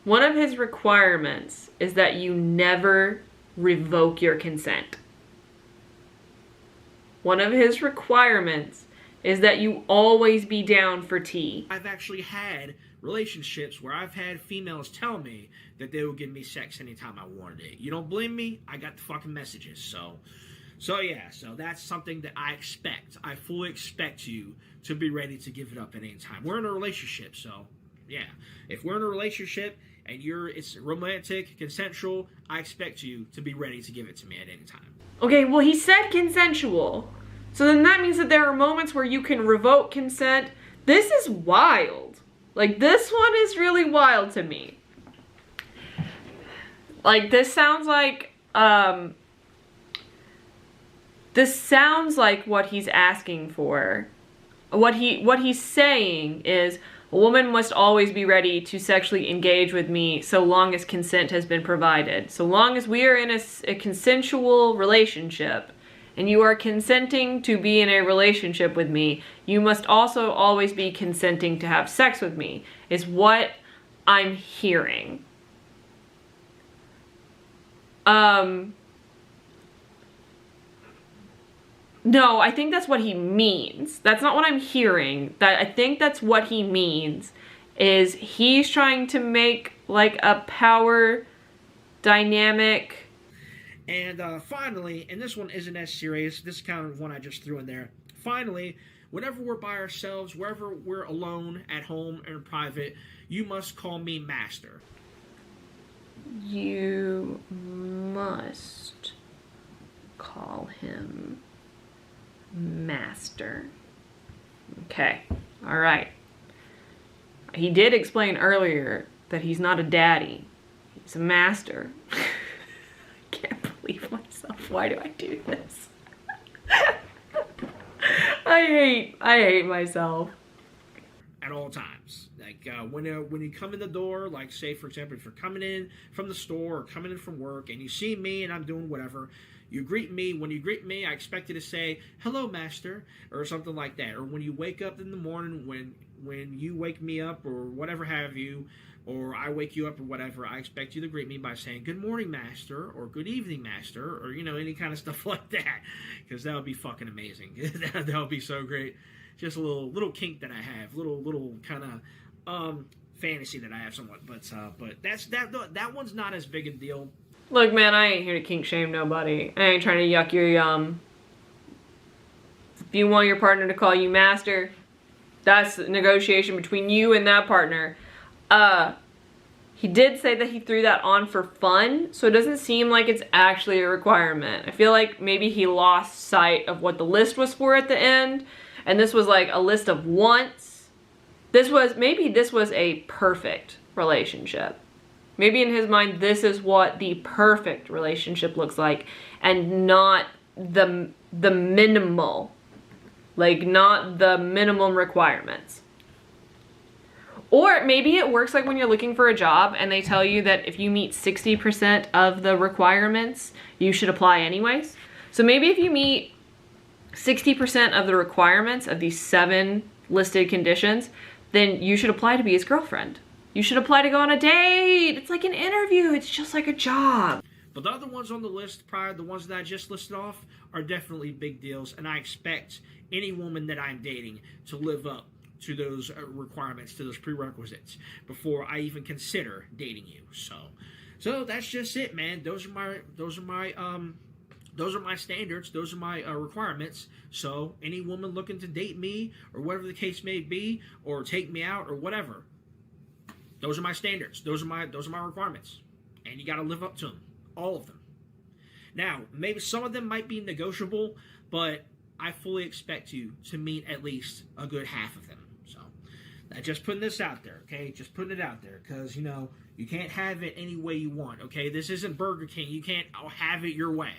one of his requirements is that you never revoke your consent. One of his requirements is that you always be down for tea. I've actually had relationships where I've had females tell me that they would give me sex anytime I wanted it. You don't believe me? I got the fucking messages. So yeah, so that's something that I expect. I fully expect you to be ready to give it up at any time. We're in a relationship, so yeah. If we're in a relationship and it's romantic, consensual, I expect you to be ready to give it to me at any time. Okay, well, he said consensual. So then that means that there are moments where you can revoke consent. This is wild. Like, this one is really wild to me. Like, this sounds like what he's asking for. What he's saying is, a woman must always be ready to sexually engage with me so long as consent has been provided. So long as we are in a consensual relationship and you are consenting to be in a relationship with me, you must also always be consenting to have sex with me, is what I'm hearing. No, I think that's what he means. That's not what I'm hearing. I think that's what he means, is he's trying to make like a power dynamic. And finally, and this one isn't as serious, this is kind of one I just threw in there. Finally, whenever we're by ourselves, wherever we're alone, at home, or in private, you must call me master. You must call him master. Okay. All right. He did explain earlier that he's not a daddy. He's a master. I can't believe myself. Why do I do this? I hate myself. At all times. Like, when you come in the door, like, say, for example, if you're coming in from the store or coming in from work and you see me and I'm doing whatever, you greet me. When you greet me, I expect you to say, hello, master, or something like that. Or when you wake up in the morning, when you wake me up or whatever have you, or I wake you up or whatever, I expect you to greet me by saying, good morning, master, or good evening, master, or, you know, any kind of stuff like that. Because that would be fucking amazing. That would be so great. Just a little kink that I have. Little kind of fantasy that I have somewhat. But that one's not as big a deal. Look, man, I ain't here to kink shame nobody. I ain't trying to yuck your yum. If you want your partner to call you master, that's a negotiation between you and that partner. He did say that he threw that on for fun, so it doesn't seem like it's actually a requirement. I feel like maybe he lost sight of what the list was for at the end, and this was like a list of wants. Maybe this was a perfect relationship. Maybe in his mind, this is what the perfect relationship looks like, and not the minimal, like not the minimum requirements. Or maybe it works like when you're looking for a job and they tell you that if you meet 60% of the requirements, you should apply anyways. So maybe if you meet 60% of the requirements of these 7 listed conditions, then you should apply to be his girlfriend. You should apply to go on a date. It's like an interview. It's just like a job. But the other ones on the list prior, the ones that I just listed off, are definitely big deals. And I expect any woman that I'm dating to live up to those requirements, to those prerequisites, before I even consider dating you. So that's just it, man. Those are my standards. Those are my requirements. So any woman looking to date me, or whatever the case may be, or take me out, or whatever, those are my standards. Those are my requirements, and you got to live up to them, all of them. Now, maybe some of them might be negotiable, but I fully expect you to meet at least a good half of them. So, just putting this out there, okay? Just putting it out there, because, you know, you can't have it any way you want, okay? This isn't Burger King. You can't have it your way,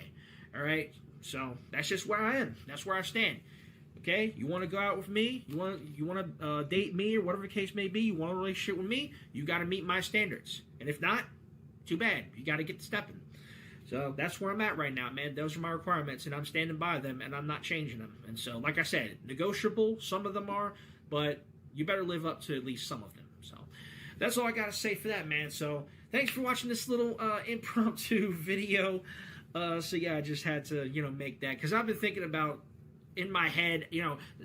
all right? So, that's just where I am. That's where I stand, okay? You want to go out with me? You want to date me, or whatever the case may be? You want a relationship with me? You got to meet my standards. And if not, too bad. You got to get to stepping. So that's where I'm at right now, man. Those are my requirements, and I'm standing by them, and I'm not changing them. And so, like I said, negotiable, some of them are, but you better live up to at least some of them. So that's all I got to say for that, man. So thanks for watching this little impromptu video. So yeah, I just had to, make that, because I've been thinking about, in my head,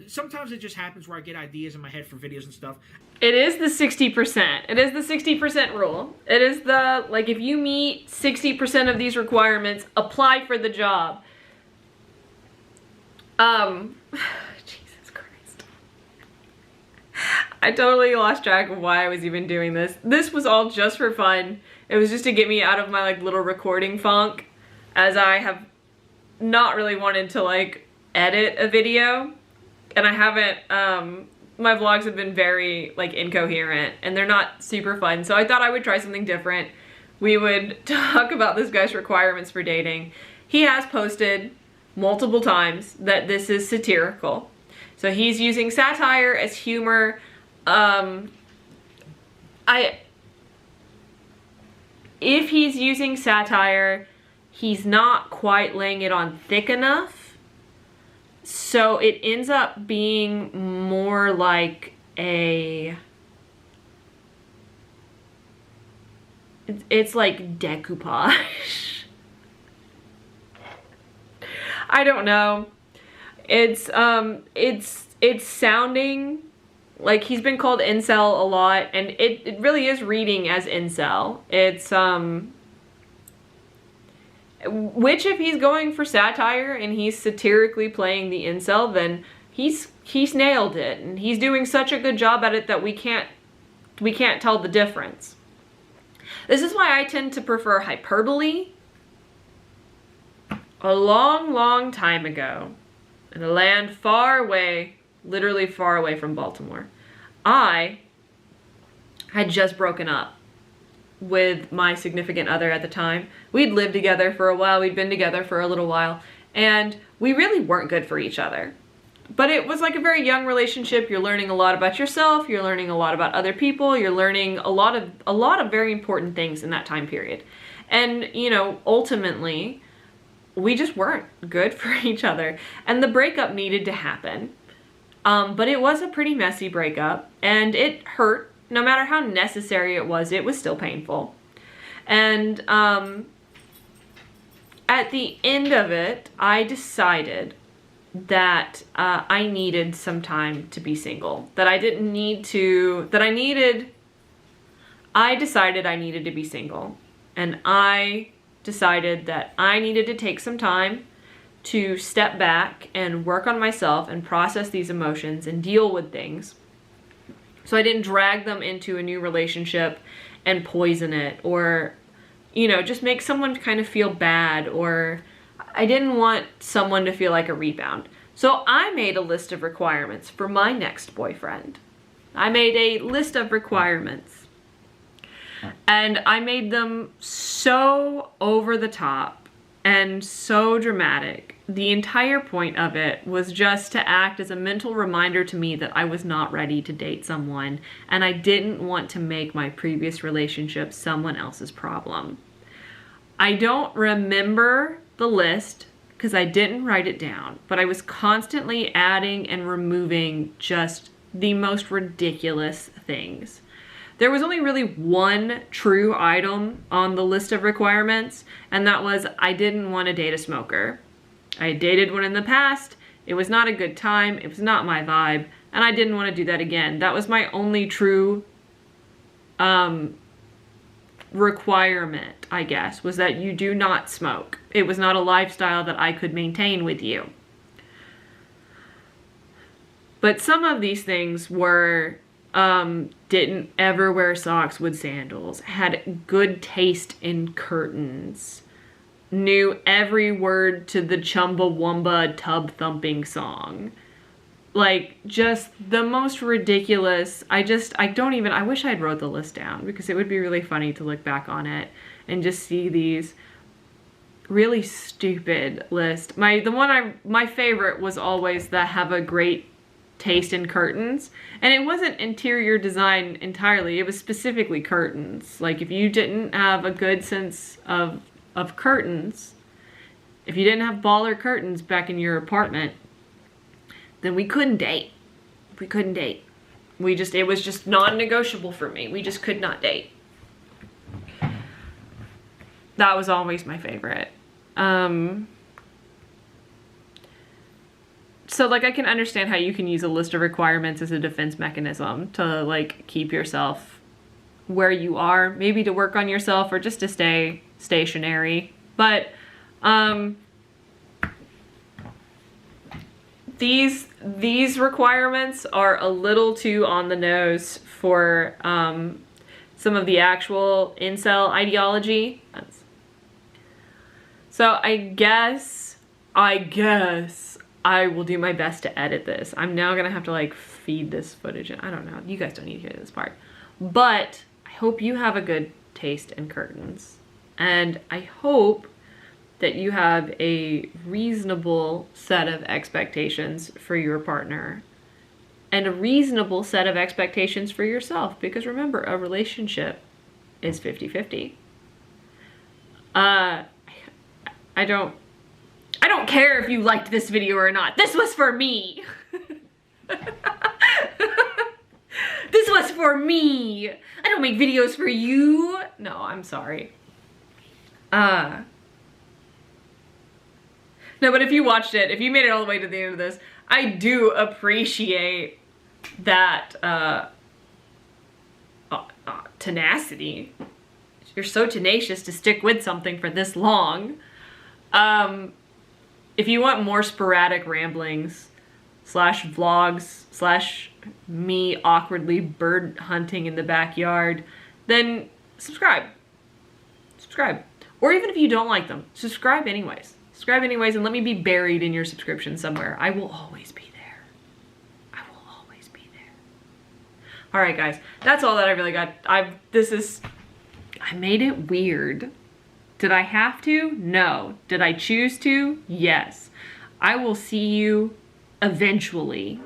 sometimes it just happens where I get ideas in my head for videos and stuff. It is the 60%. It is the 60% rule. It is the, like, if you meet 60% of these requirements, apply for the job. Jesus Christ. I totally lost track of why I was even doing this. This was all just for fun. It was just to get me out of my, like, little recording funk, as I have not really wanted to, like, edit a video. And I haven't, my vlogs have been very, like, incoherent, and they're not super fun, so I thought I would try something different. We would talk about this guy's requirements for dating. He has posted multiple times that this is satirical. So he's using satire as humor. If he's using satire, he's not quite laying it on thick enough. So it ends up being more like it's like decoupage. I don't know. It's sounding like he's been called incel a lot, and it really is reading as incel. It's which, if he's going for satire and he's satirically playing the incel, then he's nailed it, and he's doing such a good job at it that we can't tell the difference. This is why I tend to prefer hyperbole. A long, long time ago, in a land far away, literally far away from Baltimore, I had just broken up with my significant other at the time. We'd lived together for a while, we'd been together for a little while, and we really weren't good for each other. But it was like a very young relationship. You're learning a lot about yourself, you're learning a lot about other people, you're learning a lot of very important things in that time period. And, ultimately, we just weren't good for each other. And the breakup needed to happen. But it was a pretty messy breakup, and it hurt. No matter how necessary it was still painful. And at the end of it, I decided that I needed some time to be single. That I needed I decided I needed to be single, and I decided that I needed to take some time to step back and work on myself and process these emotions and deal with things. So I didn't drag them into a new relationship and poison it, or, you know, just make someone kind of feel bad, or I didn't want someone to feel like a rebound. So I made a list of requirements for my next boyfriend. I made a list of requirements. And I made them so over the top and so dramatic. The entire point of it was just to act as a mental reminder to me that I was not ready to date someone, and I didn't want to make my previous relationship someone else's problem. I don't remember the list because I didn't write it down, but I was constantly adding and removing just the most ridiculous things. There was only really one true item on the list of requirements, and that was I didn't want to date a smoker. I had dated one in the past, it was not a good time, it was not my vibe, and I didn't want to do that again. That was my only true requirement, I guess, was that you do not smoke. It was not a lifestyle that I could maintain with you. But some of these things were didn't ever wear socks with sandals, had good taste in curtains, knew every word to the Chumbawamba tub thumping song. Like, just the most ridiculous. I wish I'd wrote the list down, because it would be really funny to look back on it and just see these really stupid list. My favorite was always the have a great taste in curtains, and it wasn't interior design entirely, it was specifically curtains. Like, if you didn't have a good sense of curtains, if you didn't have baller curtains back in your apartment, then we couldn't date. We couldn't date. It was just non-negotiable for me. We just could not date. That was always my favorite. So, like, I can understand how you can use a list of requirements as a defense mechanism to, like, keep yourself where you are, maybe to work on yourself or just to stay stationary. But, these requirements are a little too on the nose for, some of the actual incel ideology. So I guess I will do my best to edit this. I'm now gonna have to, like, feed this footage, and I don't know, you guys don't need to hear this part. But I hope you have a good taste in curtains. And I hope that you have a reasonable set of expectations for your partner, and a reasonable set of expectations for yourself, because remember, a relationship is 50-50. I don't care if you liked this video or not. This was for me. This was for me. I don't make videos for you. No, I'm sorry. No, but if you watched it, if you made it all the way to the end of this, I do appreciate that tenacity. You're so tenacious to stick with something for this long. If you want more sporadic ramblings / vlogs / me awkwardly bird hunting in the backyard, then subscribe. Subscribe. Or even if you don't like them, subscribe anyways. Subscribe anyways and let me be buried in your subscription somewhere. I will always be there. I will always be there. Alright guys, that's all that I really got. I made it weird. Did I have to? No. Did I choose to? Yes. I will see you eventually.